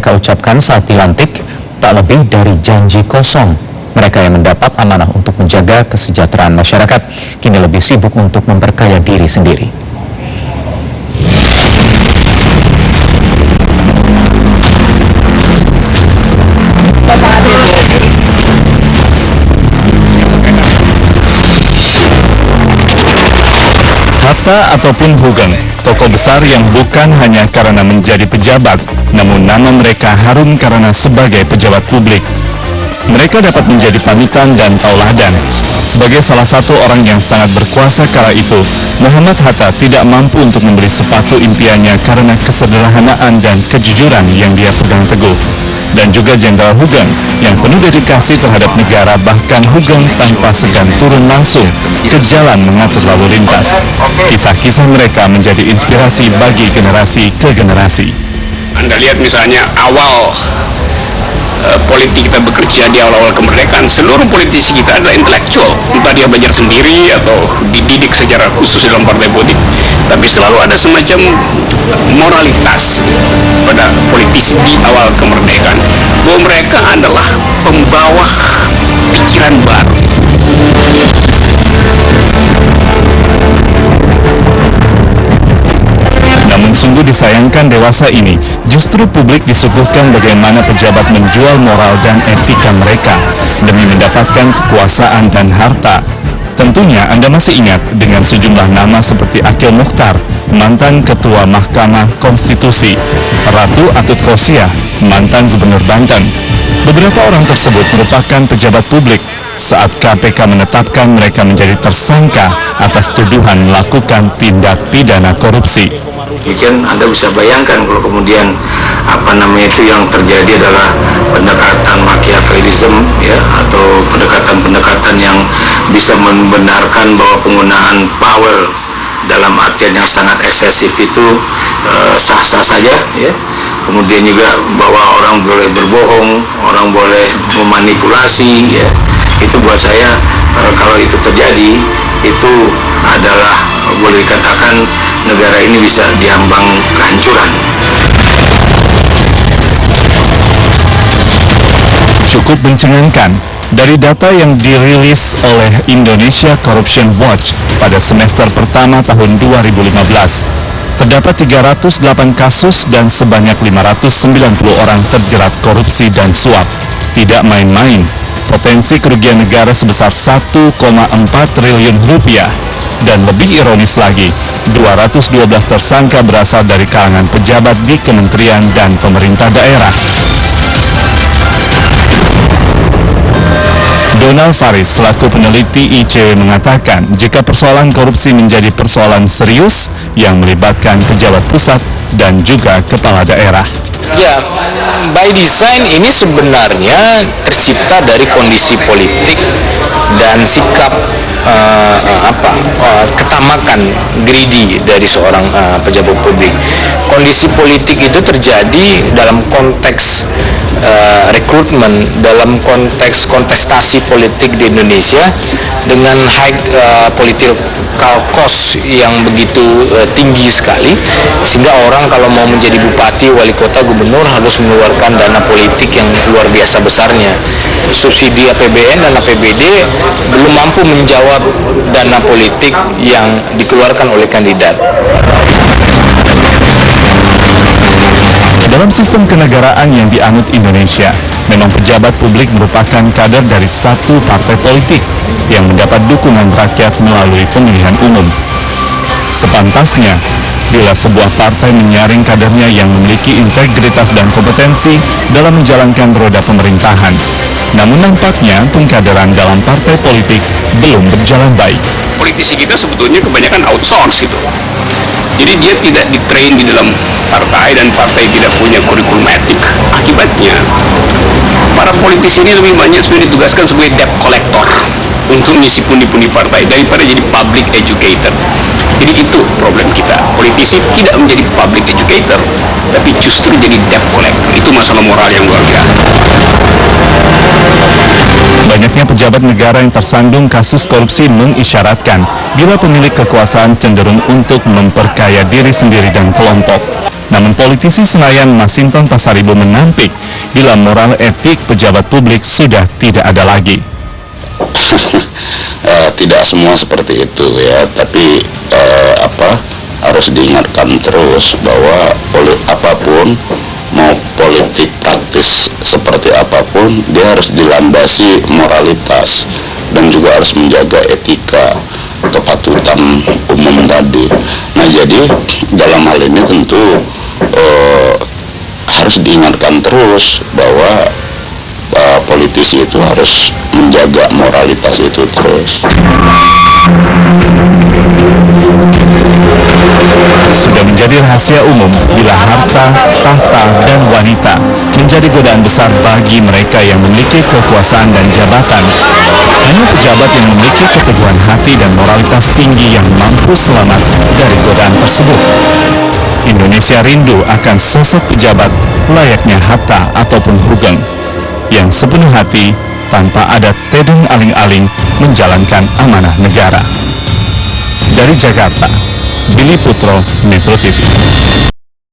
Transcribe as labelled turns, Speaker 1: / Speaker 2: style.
Speaker 1: mereka ucapkan saat dilantik tak lebih dari janji kosong. Mereka yang mendapat amanah untuk menjaga kesejahteraan masyarakat kini lebih sibuk untuk memperkaya diri sendiri.
Speaker 2: Hatta ataupun Hugeng, tokoh besar yang bukan hanya karena menjadi pejabat, namun nama mereka harum karena sebagai pejabat publik. Mereka dapat menjadi panutan dan tauladan. Sebagai salah satu orang yang sangat berkuasa kala itu, Muhammad Hatta tidak mampu untuk membeli sepatu impiannya karena kesederhanaan dan kejujuran yang dia pegang teguh. Dan juga Jenderal Hugeng yang penuh dedikasi terhadap negara, bahkan Hugeng tanpa segan turun langsung ke jalan mengatur lalu lintas. Kisah-kisah mereka menjadi inspirasi bagi generasi ke generasi.
Speaker 3: Anda lihat misalnya awal politik kita bekerja di awal-awal kemerdekaan, seluruh politisi kita adalah intelektual, entah dia belajar sendiri atau dididik secara khusus dalam partai politik, tapi selalu ada semacam moralitas pada politisi di awal kemerdekaan, bahwa mereka adalah pembawa pikiran baru.
Speaker 2: Namun sungguh disayangkan dewasa ini, justru publik disuguhkan bagaimana pejabat menjual moral dan etika mereka demi mendapatkan kekuasaan dan harta. Tentunya Anda masih ingat dengan sejumlah nama seperti Akil Mukhtar, mantan Ketua Mahkamah Konstitusi, Ratu Atut Khosyah, mantan Gubernur Banten. Beberapa orang tersebut merupakan pejabat publik saat KPK menetapkan mereka menjadi tersangka atas tuduhan melakukan tindak pidana korupsi.
Speaker 4: Mungkin Anda bisa bayangkan kalau kemudian itu yang terjadi adalah pendekatan Machiavellism ya, atau pendekatan yang bisa membenarkan bahwa penggunaan power dalam artian yang sangat eksesif itu sah-sah saja ya. Kemudian juga bahwa orang boleh berbohong, orang boleh memanipulasi ya. Itu buat saya kalau itu terjadi, itu adalah boleh dikatakan negara ini bisa diambang kehancuran.
Speaker 2: Cukup mencengangkan, dari data yang dirilis oleh Indonesia Corruption Watch pada semester pertama tahun 2015, terdapat 308 kasus dan sebanyak 590 orang terjerat korupsi dan suap. Tidak main-main, potensi kerugian negara sebesar 1,4 triliun rupiah. Dan lebih ironis lagi, 212 tersangka berasal dari kalangan pejabat di kementerian dan pemerintah daerah. Donald Faris selaku peneliti ICW mengatakan jika persoalan korupsi menjadi persoalan serius yang melibatkan pejabat pusat dan juga kepala daerah.
Speaker 5: Ya, by design ini sebenarnya tercipta dari kondisi politik dan sikap ketamakan greedy dari seorang pejabat publik. Kondisi politik itu terjadi dalam konteks rekrutmen, dalam konteks kontestasi politik di Indonesia dengan high political cost yang begitu tinggi sekali, sehingga orang kalau mau menjadi bupati, wali kota, gubernur harus mengeluarkan dana politik yang luar biasa besarnya. Subsidi APBN dan APBD belum mampu menjawab dana politik yang dikeluarkan oleh kandidat.
Speaker 2: Dalam sistem kenegaraan yang dianut Indonesia, memang pejabat publik merupakan kader dari satu partai politik yang mendapat dukungan rakyat melalui pemilihan umum. Sepantasnya, bila sebuah partai menyaring kadernya yang memiliki integritas dan kompetensi dalam menjalankan roda pemerintahan. Namun nampaknya pengkaderan dalam partai politik belum berjalan baik.
Speaker 3: Politisi kita sebetulnya kebanyakan outsource itu. Jadi dia tidak ditrain di dalam partai dan partai tidak punya kurikulum etik. Akibatnya para politisi ini lebih banyak sudah ditugaskan sebagai debt collector untuk mengisi pundi-pundi partai daripada jadi public educator. Jadi itu problem kita. Politisi tidak menjadi public educator, tapi justru jadi debt collector. Itu masalah moral yang luar biasa.
Speaker 2: Banyaknya pejabat negara yang tersandung kasus korupsi mengisyaratkan bila pemilik kekuasaan cenderung untuk memperkaya diri sendiri dan kelompok. Namun politisi Senayan Masinton Pasaribu menampik bila moral etik pejabat publik sudah tidak ada lagi.
Speaker 6: Tidak semua seperti itu ya, tapi harus diingatkan terus bahwa apapun, mau politik praktis seperti apapun, dia harus dilandasi moralitas dan juga harus menjaga etika kepatutan umum tadi. Nah, jadi dalam hal ini tentu harus diingatkan terus bahwa politisi itu harus menjaga moralitas itu terus.
Speaker 2: Sudah menjadi rahasia umum bila harta, tahta, dan wanita menjadi godaan besar bagi mereka yang memiliki kekuasaan dan jabatan. Hanya pejabat yang memiliki keteguhan hati dan moralitas tinggi yang mampu selamat dari godaan tersebut. Indonesia rindu akan sosok pejabat layaknya Hatta ataupun Hugeng yang sepenuh hati tanpa ada tedeng aling-aling menjalankan amanah negara. Dari Jakarta, Billy Putro, Metro TV.